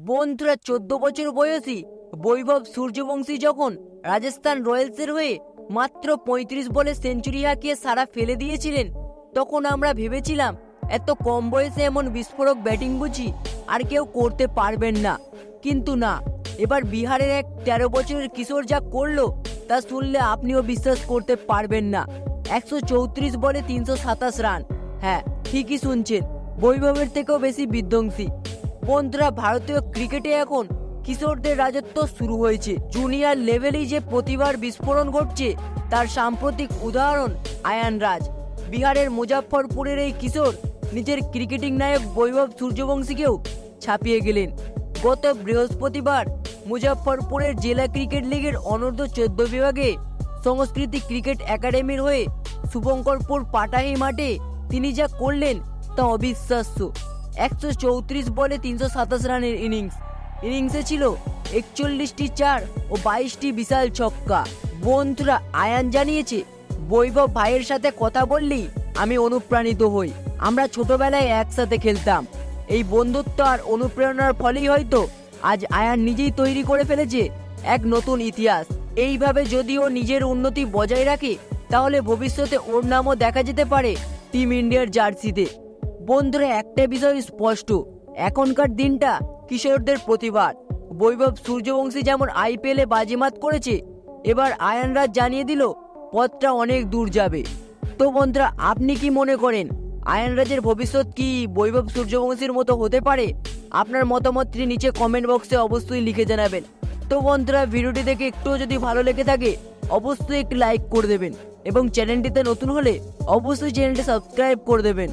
বন্ধুরা 14 বছর বয়সী বৈভব সূর্যবংশী যখন রাজস্থান রয়্যালসের হয়ে মাত্র 35 বলে সেঞ্চুরি হাঁকিয়ে সারা ফেলে দিয়েছিলেন, তখন আমরা ভেবেছিলাম এত কম বয়সে এমন বিস্ফোরক ব্যাটিং বুঝি আর কেউ করতে পারবেন না। কিন্তু না, এবার বিহারের এক 13 বছরের কিশোর যা করলো তা শুনলে আপনিও বিশ্বাস করতে পারবেন না। 134 বলে 327 রান। হ্যাঁ, ঠিকই শুনছেন, বৈভবের থেকেও বেশি বিধ্বংসী। বন্ধুরা, ভারতীয় ক্রিকেটে এখন কিশোরদের রাজত্ব শুরু হয়েছে। জুনিয়র লেভেলেই যে প্রতিভার বিস্ফোরণ ঘটছে তার সাম্প্রতিক উদাহরণ আয়ান রাজ। বিহারের মুজাফফরপুরের এই কিশোর নিজের ক্রিকেটিং নায়ক বৈভব সূর্যবংশীকেও ছাপিয়ে গেলেন। গত বৃহস্পতিবার মুজাফফরপুরের জেলা ক্রিকেট লিগের অনূর্ধ্ব 14 বিভাগে সংস্কৃতি ক্রিকেট একাডেমির হয়ে শুভঙ্করপুর পাটাহি মাঠে তিনি যা করলেন তা অবিশ্বাস্য। 134 বলে 327 রানের ইনিংসে ছিল 41টি চার ও 22টি বিশাল ছক্কা। বন্ধুরা, আয়ান জানিয়েছে, বৈভব ভাইয়ের সাথে কথা বললেই আমি অনুপ্রাণিত হই। আমরা ছোটবেলায় একসাথে খেলতাম। এই বন্ধুত্ব আর অনুপ্রেরণার ফলেই হয়তো আজ আয়ান নিজেই তৈরি করে ফেলেছে এক নতুন ইতিহাস। এইভাবে যদি ও নিজের উন্নতি বজায় রাখে তাহলে ভবিষ্যতে ওর নামও দেখা যেতে পারে টিম ইন্ডিয়ার জার্সিতে। বন্ধুরা, একটা বিষয় স্পষ্ট, এখনকার দিনটা কিশোরদের প্রতিভার। বৈভব সূর্যবংশী যেমন আইপিএলে বাজিমাত করেছে, এবার আয়ান রাজ জানিয়ে দিল পথটা অনেক দূর যাবে। তো বন্ধুরা, আপনি কি মনে করেন আয়ান রাজের ভবিষ্যৎ কি বৈভব সূর্যবংশীর মতো হতে পারে? আপনার মতামতটি নিচে কমেন্ট বক্সে অবশ্যই লিখে জানাবেন। তো বন্ধুরা, ভিডিওটি দেখে একটুও যদি ভালো লেগে থাকে অবশ্যই একটি লাইক করে দেবেন এবং চ্যানেলটিতে নতুন হলে অবশ্যই চ্যানেলটি সাবস্ক্রাইব করে দেবেন।